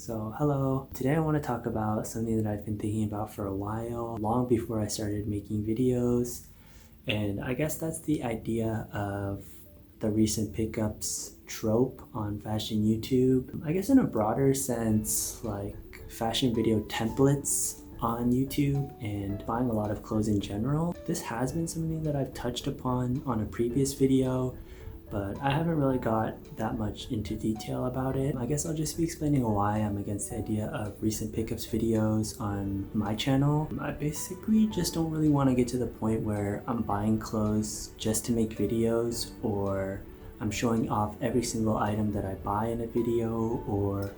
So hello, today I want to talk about something that I've been thinking about for a while, long before I started making videos. And I guess that's the idea of the recent pickups trope on fashion YouTube. I guess in a broader sense, like fashion video templates on YouTube and buying a lot of clothes in general. This has been something that I've touched upon on a previous video, but I haven't really got that much into detail about it. I guess I'll just be explaining why I'm against the idea of recent pickups videos on my channel. I basically just don't really want to get to the point where I'm buying clothes just to make videos, or I'm showing off every single item that I buy in a video, or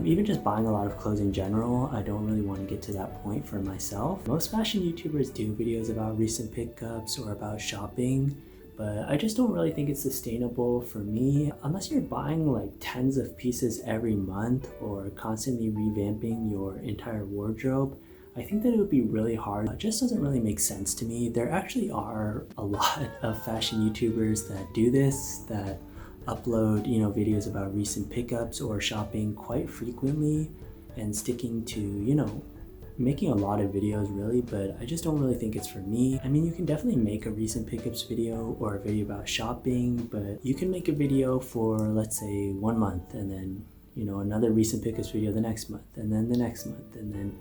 even just buying a lot of clothes in general. I don't really want to get to that point for myself. Most fashion YouTubers do videos about recent pickups or about shopping, but I just don't really think it's sustainable for me. Unless you're buying like tens of pieces every month or constantly revamping your entire wardrobe, I think that it would be really hard. It just doesn't really make sense to me. There actually are a lot of fashion YouTubers that do this, that upload, videos about recent pickups or shopping quite frequently and sticking to, making a lot of videos really, but I just don't really think it's for me. I mean, you can definitely make a recent pickups video or a video about shopping, but you can make a video for, let's say, 1 month and then, another recent pickups video the next month and then the next month, and then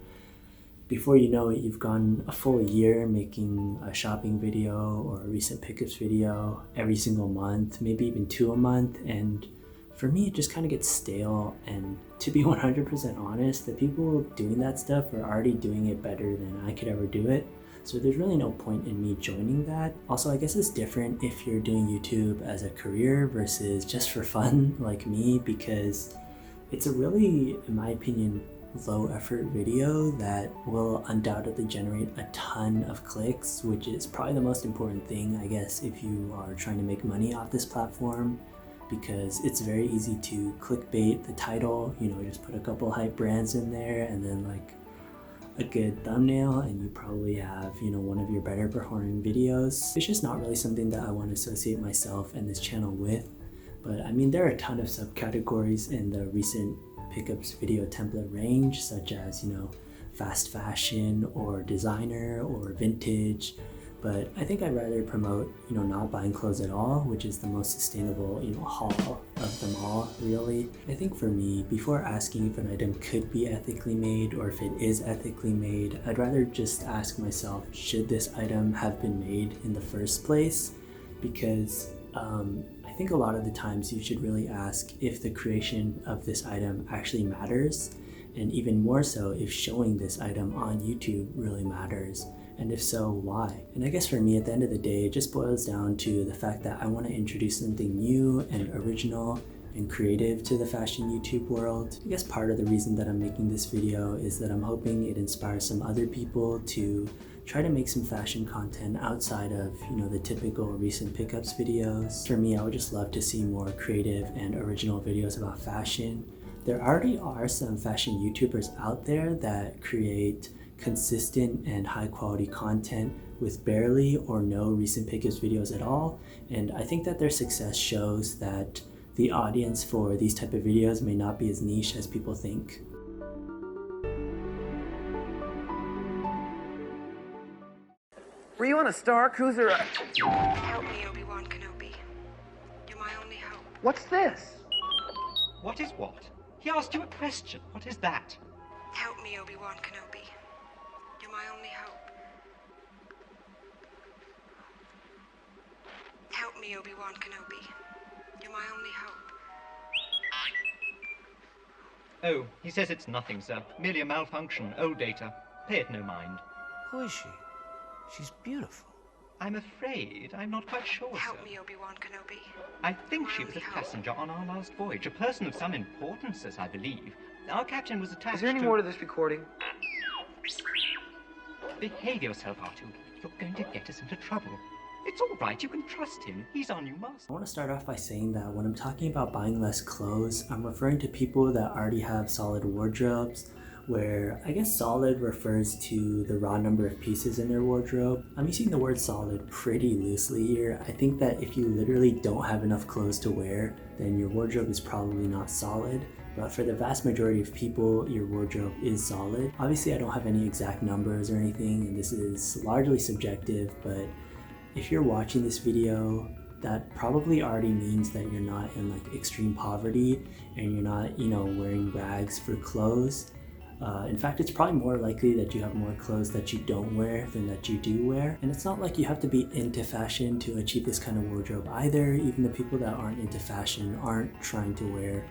before you know it, you've gone a full year making a shopping video or a recent pickups video every single month, maybe even 2 a month. And for me, it just kind of gets stale. And to be 100% honest, the people doing that stuff are already doing it better than I could ever do it. So there's really no point in me joining that. Also, I guess it's different if you're doing YouTube as a career versus just for fun like me, because it's a really, in my opinion, low effort video that will undoubtedly generate a ton of clicks, which is probably the most important thing, I guess, if you are trying to make money off this platform, because it's very easy to clickbait the title, just put a couple hype brands in there and then like a good thumbnail and you probably have, one of your better performing videos. It's just not really something that I want to associate myself and this channel with. But I mean, there are a ton of subcategories in the recent pickups video template range, such as, fast fashion or designer or vintage. But I think I'd rather promote, not buying clothes at all, which is the most sustainable, haul of them all, really. I think for me, before asking if an item could be ethically made or if it is ethically made, I'd rather just ask myself, should this item have been made in the first place? Because I think a lot of the times you should really ask if the creation of this item actually matters, and even more so if showing this item on YouTube really matters, and if so, why? And I guess for me, at the end of the day, it just boils down to the fact that I want to introduce something new and original and creative to the fashion YouTube world. I guess part of the reason that I'm making this video is that I'm hoping it inspires some other people to try to make some fashion content outside of, the typical recent pickups videos. For me, I would just love to see more creative and original videos about fashion. There already are some fashion YouTubers out there that create consistent and high quality content with barely or no recent pickups videos at all. And I think that their success shows that the audience for these type of videos may not be as niche as people think. Were you on a Star Cruiser? Help me, Obi-Wan Kenobi. You're my only hope. What's this? What is what? He asked you a question. What is that? Help me, Obi-Wan Kenobi. You're my only hope. Help me, Obi-Wan Kenobi. You're my only hope. Oh, he says it's nothing, sir. Merely a malfunction. Old data. Pay it no mind. Who is she? She's beautiful. I'm afraid I'm not quite sure, Help sir. me, Obi-Wan Kenobi. I think she was a passenger on our last voyage. A person of some importance, as I believe. Our captain was attached Is there any to... more to this recording? Behave yourself, Artu. You're going to get us into trouble. It's all right. You can trust him. He's our new master. I want to start off by saying that when I'm talking about buying less clothes, I'm referring to people that already have solid wardrobes where I guess solid refers to the raw number of pieces in their wardrobe. I'm using the word solid pretty loosely here. I think that if you literally don't have enough clothes to wear, then your wardrobe is probably not solid. But for the vast majority of people, your wardrobe is solid. Obviously, I don't have any exact numbers or anything, and this is largely subjective, but if you're watching this video, that probably already means that you're not in like extreme poverty and you're not, wearing rags for clothes. In fact, it's probably more likely that you have more clothes that you don't wear than that you do wear. And it's not like you have to be into fashion to achieve this kind of wardrobe either. Even the people that aren't into fashion aren't trying to wear,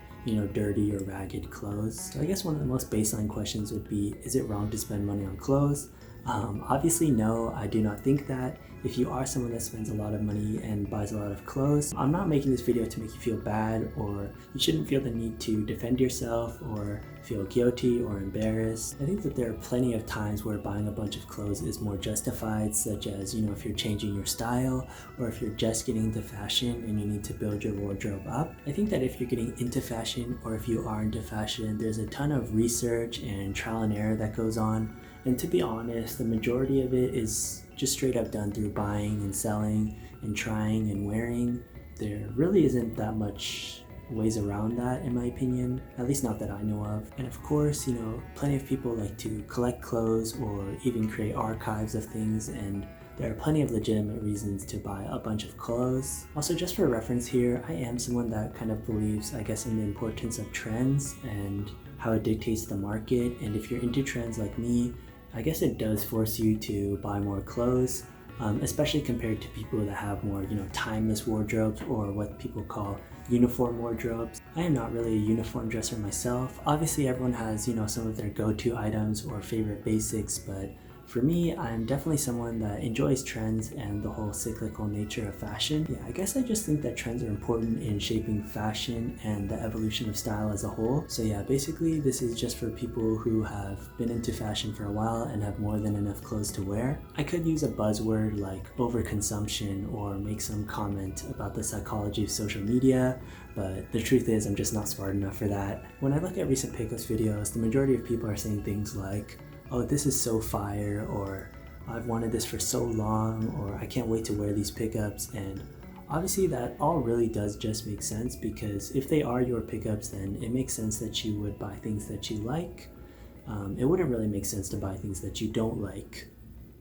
dirty or ragged clothes. So I guess one of the most baseline questions would be, is it wrong to spend money on clothes? Obviously, no, I do not think that. If you are someone that spends a lot of money and buys a lot of clothes, I'm not making this video to make you feel bad, or you shouldn't feel the need to defend yourself or feel guilty or embarrassed. I think that there are plenty of times where buying a bunch of clothes is more justified, such as, if you're changing your style or if you're just getting into fashion and you need to build your wardrobe up. I think that if you're getting into fashion or if you are into fashion, there's a ton of research and trial and error that goes on. And to be honest, the majority of it is just straight up done through buying and selling and trying and wearing. There really isn't that much ways around that, in my opinion, at least not that I know of. And of course, plenty of people like to collect clothes or even create archives of things, and there are plenty of legitimate reasons to buy a bunch of clothes. Also, just for reference here, I am someone that kind of believes, I guess, in the importance of trends and how it dictates the market. And if you're into trends like me, I guess it does force you to buy more clothes, especially compared to people that have more, timeless wardrobes, or what people call uniform wardrobes. I am not really a uniform dresser myself. Obviously, everyone has, some of their go-to items or favorite basics, but for me, I'm definitely someone that enjoys trends and the whole cyclical nature of fashion. Yeah, I guess I just think that trends are important in shaping fashion and the evolution of style as a whole. So yeah, basically this is just for people who have been into fashion for a while and have more than enough clothes to wear. I could use a buzzword like overconsumption or make some comment about the psychology of social media, but the truth is I'm just not smart enough for that. When I look at recent pickups videos, the majority of people are saying things like, oh, this is so fire, or I've wanted this for so long, or I can't wait to wear these pickups. And obviously that all really does just make sense, because if they are your pickups, then it makes sense that you would buy things that you like. It wouldn't really make sense to buy things that you don't like,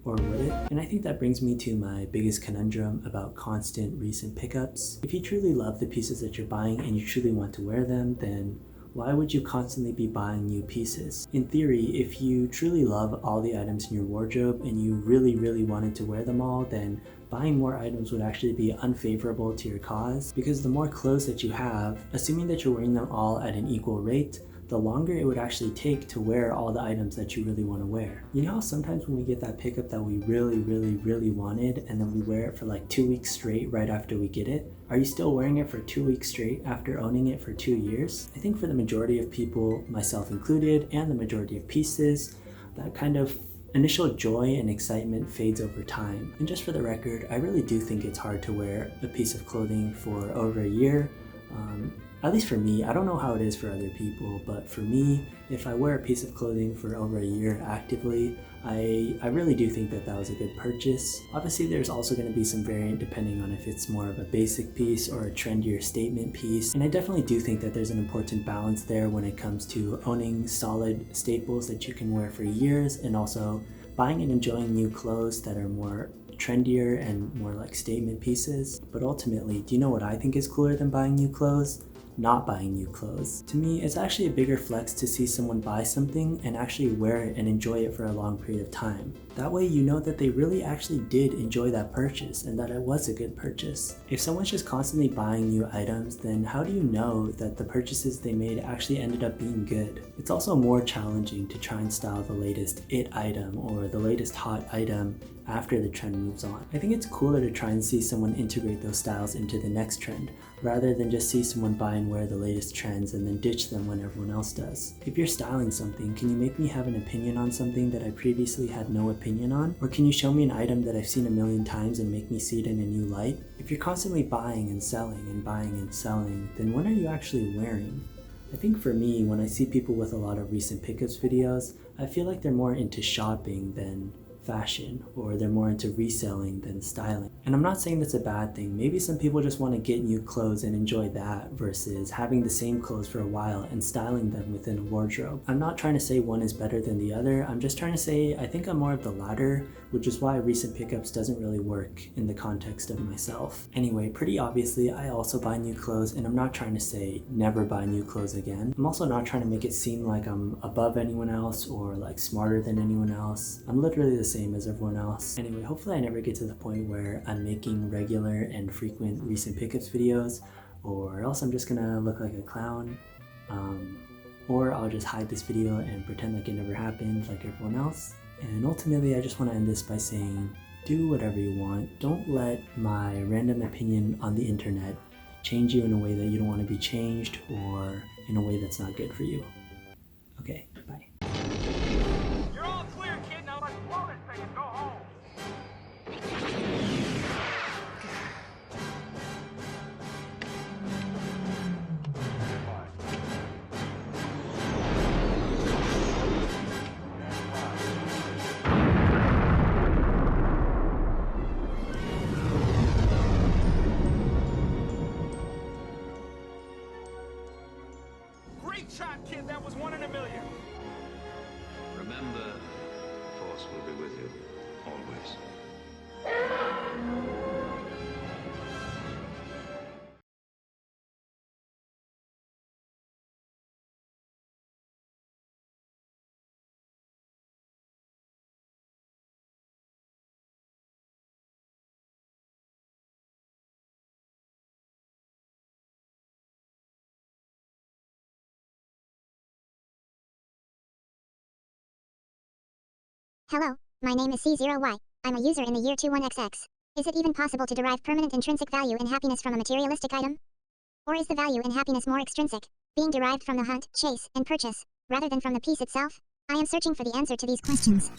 or would it? And I think that brings me to my biggest conundrum about constant recent pickups. If you truly love the pieces that you're buying and you truly want to wear them, then why would you constantly be buying new pieces? In theory, if you truly love all the items in your wardrobe and you really, really wanted to wear them all, then buying more items would actually be unfavorable to your cause, because the more clothes that you have, assuming that you're wearing them all at an equal rate, the longer it would actually take to wear all the items that you really want to wear. You know how sometimes when we get that pickup that we really, really, really wanted, and then we wear it for like 2 weeks straight right after we get it? Are you still wearing it for 2 weeks straight after owning it for 2 years? I think for the majority of people, myself included, and the majority of pieces, that kind of initial joy and excitement fades over time. And just for the record, I really do think it's hard to wear a piece of clothing for over a year. At least for me. I don't know how it is for other people, but for me, if I wear a piece of clothing for over a year actively, I really do think that that was a good purchase. Obviously, there's also going to be some variant depending on if it's more of a basic piece or a trendier statement piece. And I definitely do think that there's an important balance there when it comes to owning solid staples that you can wear for years, and also buying and enjoying new clothes that are more trendier and more like statement pieces. But ultimately, do you know what I think is cooler than buying new clothes? Not buying new clothes. To me, it's actually a bigger flex to see someone buy something and actually wear it and enjoy it for a long period of time. That way you know that they really actually did enjoy that purchase and that it was a good purchase. If someone's just constantly buying new items, then how do you know that the purchases they made actually ended up being good? It's also more challenging to try and style the latest it item or the latest hot item after the trend moves on. I think it's cooler to try and see someone integrate those styles into the next trend, rather than just see someone buy and wear the latest trends and then ditch them when everyone else does. If you're styling something, can you make me have an opinion on something that I previously had no opinion on? Or can you show me an item that I've seen a million times and make me see it in a new light? If you're constantly buying and selling and buying and selling, then when are you actually wearing? I think for me, when I see people with a lot of recent pickups videos, I feel like they're more into shopping than fashion, or they're more into reselling than styling. And I'm not saying that's a bad thing. Maybe some people just want to get new clothes and enjoy that versus having the same clothes for a while and styling them within a wardrobe. I'm not trying to say one is better than the other. I'm just trying to say I think I'm more of the latter, which is why recent pickups doesn't really work in the context of myself. Anyway, pretty obviously I also buy new clothes, and I'm not trying to say never buy new clothes again. I'm also not trying to make it seem like I'm above anyone else or like smarter than anyone else. I'm literally the same as everyone else. Anyway, hopefully I never get to the point where I'm making regular and frequent recent pickups videos, or else I'm just gonna look like a clown. Or I'll just hide this video and pretend like it never happened like everyone else. And ultimately I just want to end this by saying, do whatever you want. Don't let my random opinion on the internet change you in a way that you don't want to be changed, or in a way that's not good for you. Okay, bye. You're all clear, kid. Now let's blow this thing and go home. Great shot, kid. That was 1 in a million. Remember, the Force will be with you, always. Hello, my name is C0Y. I'm a user in the year 21XX. Is it even possible to derive permanent intrinsic value in happiness from a materialistic item? Or is the value in happiness more extrinsic, being derived from the hunt, chase, and purchase, rather than from the piece itself? I am searching for the answer to these questions.